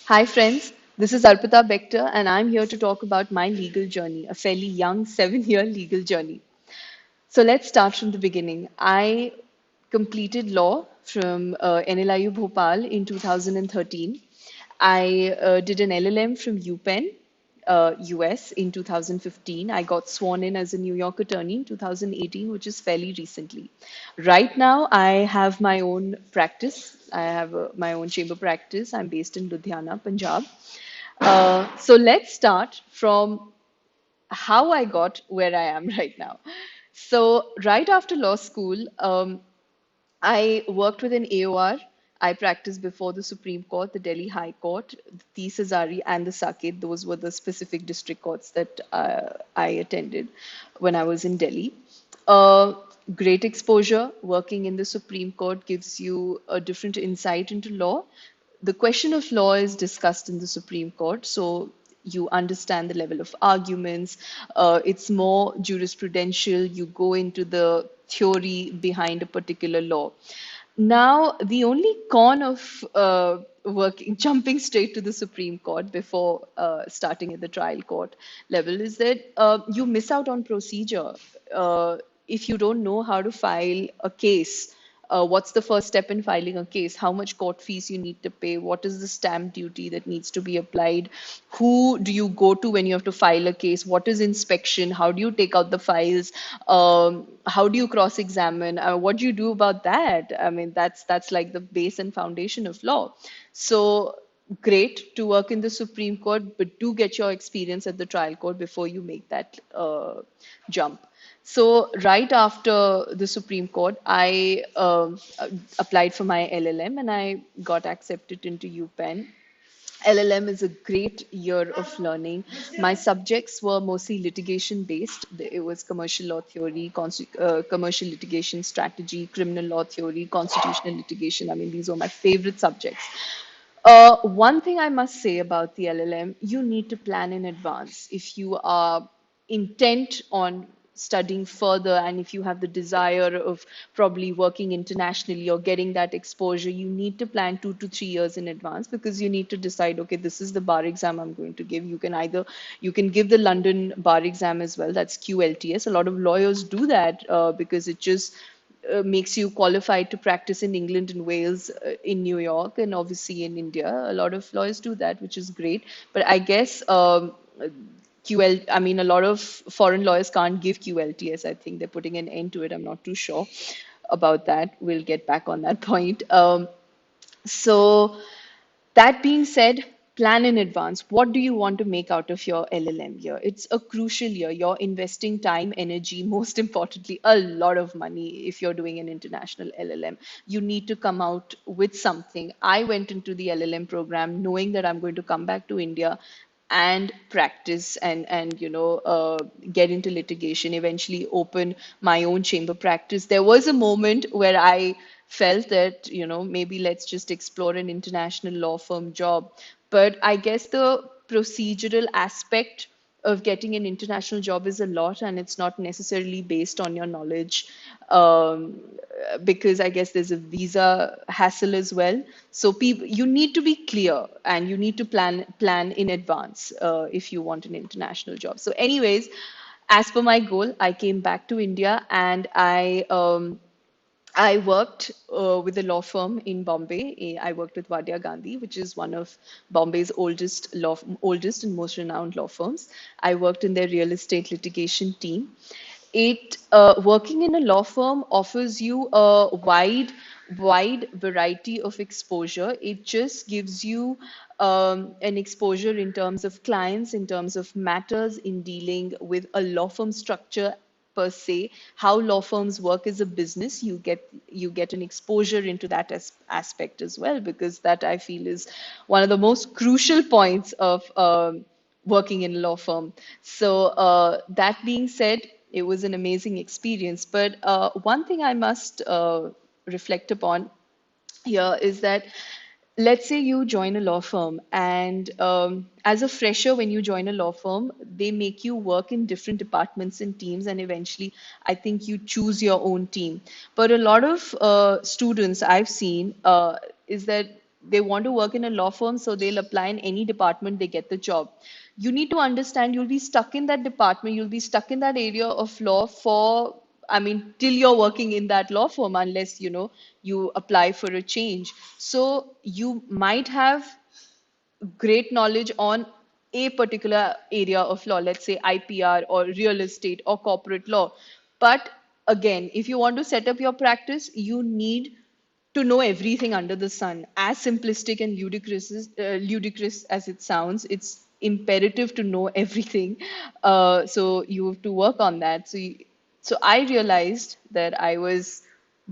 Hi, friends. This is Arpita Bector, and I'm here to talk about my legal journey, a fairly young 7 year legal journey. So let's start from the beginning. I completed law from NLIU Bhopal in 2013. I did an LLM from UPenn, US in 2015. I got sworn in as a New York attorney in 2018, which is fairly recently. Right now, I have my own practice. I have my own chamber practice. I'm based in Ludhiana, Punjab. So let's start from how I got where I am right now. So, right after law school, I worked with an AOR. I practiced before the Supreme Court, the Delhi High Court, the Tisazari, and the Saket. Those were the specific district courts that I attended when I was in Delhi. Uh, Great exposure. Working in the Supreme Court gives you a different insight into law. The question of law is discussed in the Supreme Court, so you understand the level of arguments. It's more jurisprudential. You go into the theory behind a particular law. Now, the only con of jumping straight to the Supreme Court before starting at the trial court level is that you miss out on procedure. If you don't know how to file a case, what's the first step in filing a case? How much court fees you need to pay? What is the stamp duty that needs to be applied? Who do you go to when you have to file a case? What is inspection? How do you take out the files? How do you cross-examine? What do you do about that? I mean, that's like the base and foundation of law. So great to work in the Supreme Court, but do get your experience at the trial court before you make that jump. So right after the Supreme Court, I applied for my LLM and I got accepted into UPenn. LLM is a great year of learning. My subjects were mostly litigation based. It was commercial law theory, commercial litigation strategy, criminal law theory, constitutional litigation. I mean, these were my favorite subjects. One thing I must say about the LLM, you need to plan in advance. If you are intent on studying further and if you have the desire of probably working internationally or getting that exposure, you need to plan 2 to 3 years in advance because you need to decide, okay, this is the bar exam I'm going to give. You can give the London bar exam as well. That's QLTS. A lot of lawyers do that because it just makes you qualified to practice in England and Wales, in New York, and obviously in India. A lot of lawyers do that, which is great. But I guess I mean, a lot of foreign lawyers can't give QLTS. I think they're putting an end to it. I'm not too sure about that. We'll get back on that point. So that being said, plan in advance. What do you want to make out of your LLM year? It's a crucial year. You're investing time, energy, most importantly, a lot of money if you're doing an international LLM. You need to come out with something. I went into the LLM program knowing that I'm going to come back to India and practice and get into litigation, eventually open my own chamber practice. There was a moment where I felt that maybe let's just explore an international law firm job, but I guess the procedural aspect of getting an international job is a lot, and it's not necessarily based on your knowledge, um, because I guess there's a visa hassle as well. So people, you need to be clear and you need to plan in advance if you want an international job. So, anyways, as per my goal, I came back to India and I worked with a law firm in Bombay. I worked with Wadia Gandhi, which is one of Bombay's oldest and most renowned law firms. I worked in their real estate litigation team. It Working in a law firm offers you a wide variety of exposure. It just gives you an exposure in terms of clients, in terms of matters, in dealing with a law firm structure per se, how law firms work as a business. You get an exposure into that aspect as well, because that I feel is one of the most crucial points of working in a law firm. So that being said, it was an amazing experience. But one thing I must reflect upon here is that, let's say you join a law firm, and as a fresher, when you join a law firm, they make you work in different departments and teams, and eventually I think you choose your own team. But a lot of students I've seen is that they want to work in a law firm, so they'll apply in any department they get the job. You need to understand you'll be stuck in that department, you'll be stuck in that area of law for, I mean, till you're working in that law firm, unless, you apply for a change. So you might have great knowledge on a particular area of law, let's say IPR or real estate or corporate law. But again, if you want to set up your practice, you need to know everything under the sun. As simplistic and ludicrous as it sounds, it's imperative to know everything. So you have to work on that. So I realized that I was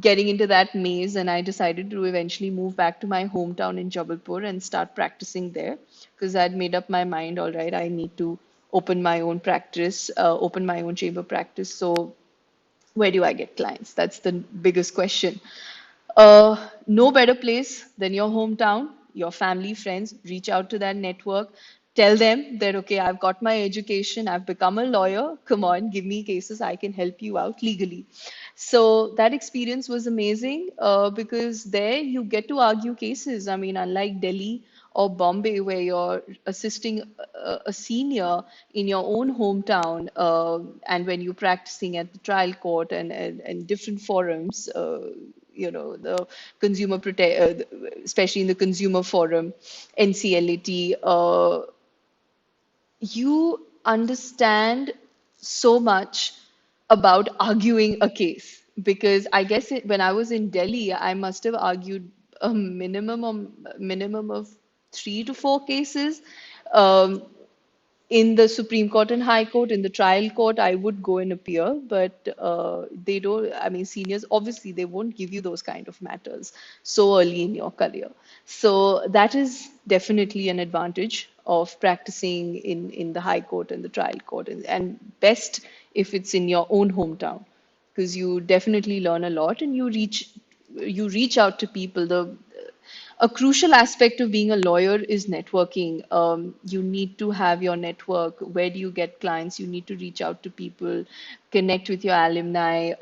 getting into that maze, and I decided to eventually move back to my hometown in Jabalpur and start practicing there because I'd made up my mind, all right, I need to open my own practice, open my own chamber practice. So where do I get clients? That's the biggest question. No better place than your hometown, your family, friends. Reach out to that network. Tell them that, okay, I've got my education, I've become a lawyer. Come on, give me cases, I can help you out legally. So that experience was amazing because there you get to argue cases. I mean, unlike Delhi or Bombay, where you're assisting a senior in your own hometown, and when you're practicing at the trial court and different forums, the consumer protect, especially in the consumer forum, NCLAT, you understand so much about arguing a case because I guess when I was in Delhi, I must have argued a minimum of 3 to 4 cases. Um, in the Supreme Court and High Court, in the trial court, I would go and appear, but they don't, I mean, seniors, obviously, they won't give you those kind of matters so early in your career. So that is definitely an advantage of practicing in the High Court and the trial court, and best if it's in your own hometown because you definitely learn a lot and you reach out to people. The a crucial aspect of being a lawyer is networking. You need to have your network. Where do you get clients? You need to reach out to people, connect with your alumni,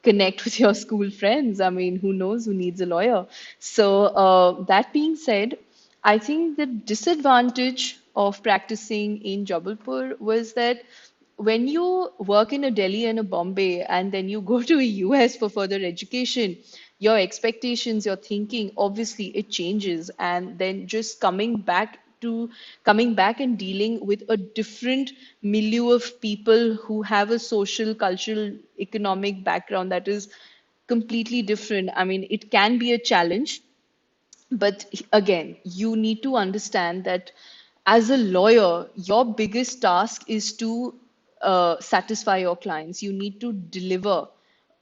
connect with your school friends. I mean, who knows who needs a lawyer? So, that being said, I think the disadvantage of practicing in Jabalpur was that when you work in a Delhi and a Bombay and then you go to a US for further education, your expectations, your thinking, obviously it changes. And then just coming back and dealing with a different milieu of people who have a social, cultural, economic background that is completely different. I mean, it can be a challenge, but again, you need to understand that as a lawyer, your biggest task is to satisfy your clients. You need to deliver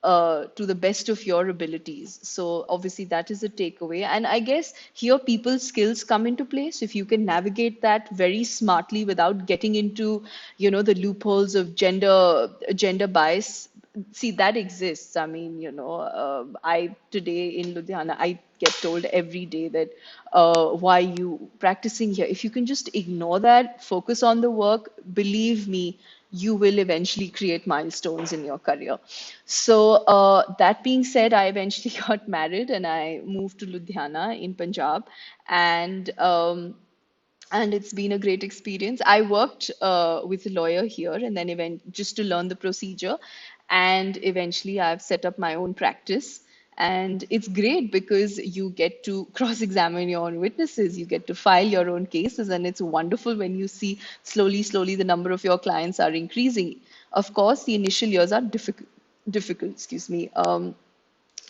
to the best of your abilities. So obviously that is a takeaway. And I guess here people's skills come into place. If you can navigate that very smartly without getting into, the loopholes of gender bias. See, that exists. I mean, I today in Ludhiana, I get told every day that why you practicing here. If you can just ignore that, focus on the work, believe me, you will eventually create milestones in your career. So that being said, I eventually got married and I moved to Ludhiana in Punjab, and it's been a great experience. I worked with a lawyer here, and then just to learn the procedure, and eventually I've set up my own practice. And it's great because you get to cross-examine your own witnesses, you get to file your own cases, and it's wonderful when you see slowly the number of your clients are increasing. Of course, the initial years are difficult, excuse me.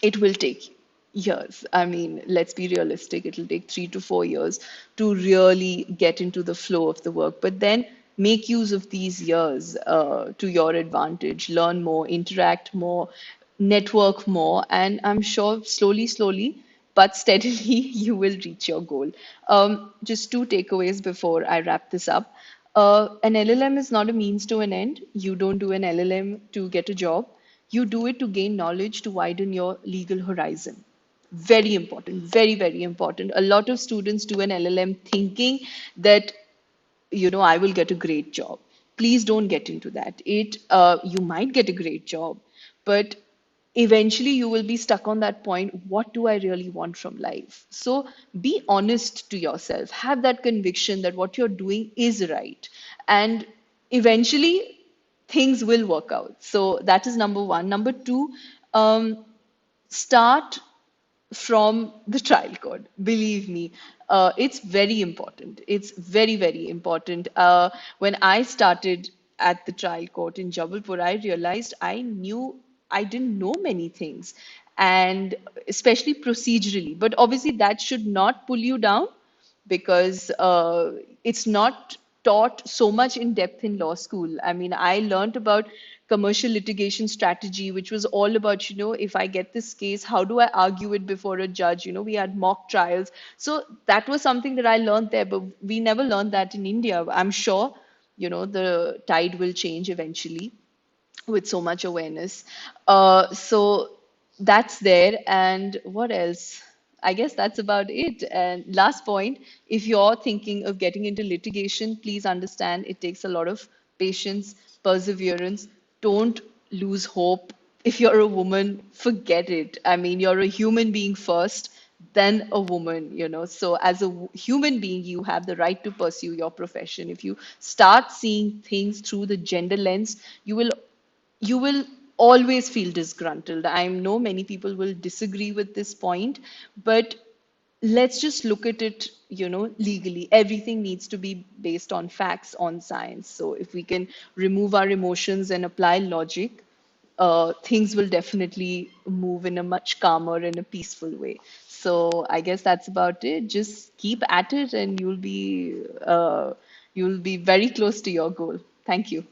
It will take years. I mean, let's be realistic. It'll take 3 to 4 years to really get into the flow of the work. But then make use of these years to your advantage. Learn more, interact more, network more, and I'm sure slowly, but steadily, you will reach your goal. Just two takeaways before I wrap this up. An LLM is not a means to an end. You don't do an LLM to get a job. You do it to gain knowledge, to widen your legal horizon. Very important, very important. A lot of students do an LLM thinking that, I will get a great job. Please don't get into that. You might get a great job, but eventually you will be stuck on that point. What do I really want from life? So be honest to yourself, have that conviction that what you're doing is right, and eventually things will work out. So that is number one. Number two, start from the trial code. Believe me, it's very important. It's very, very important. When I started at the trial court in Jabalpur, I realized I didn't know many things, and especially procedurally. But obviously, that should not pull you down, because it's not taught so much in depth in law school. I mean, I learned about commercial litigation strategy, which was all about, if I get this case, how do I argue it before a judge? We had mock trials. So that was something that I learned there, but we never learned that in India. I'm sure, the tide will change eventually with so much awareness. So that's there. And what else? I guess that's about it. And last point, if you're thinking of getting into litigation, please understand it takes a lot of patience, perseverance. Don't lose hope. If you're a woman, forget it. I mean, you're a human being first, then a woman. So as a human being, you have the right to pursue your profession. If you start seeing things through the gender lens, you will always feel disgruntled. I know many people will disagree with this point, but let's just look at it, legally. Everything needs to be based on facts, on science. So if we can remove our emotions and apply logic, things will definitely move in a much calmer and a peaceful way. So I guess that's about it. Just keep at it, and you'll be very close to your goal. Thank you.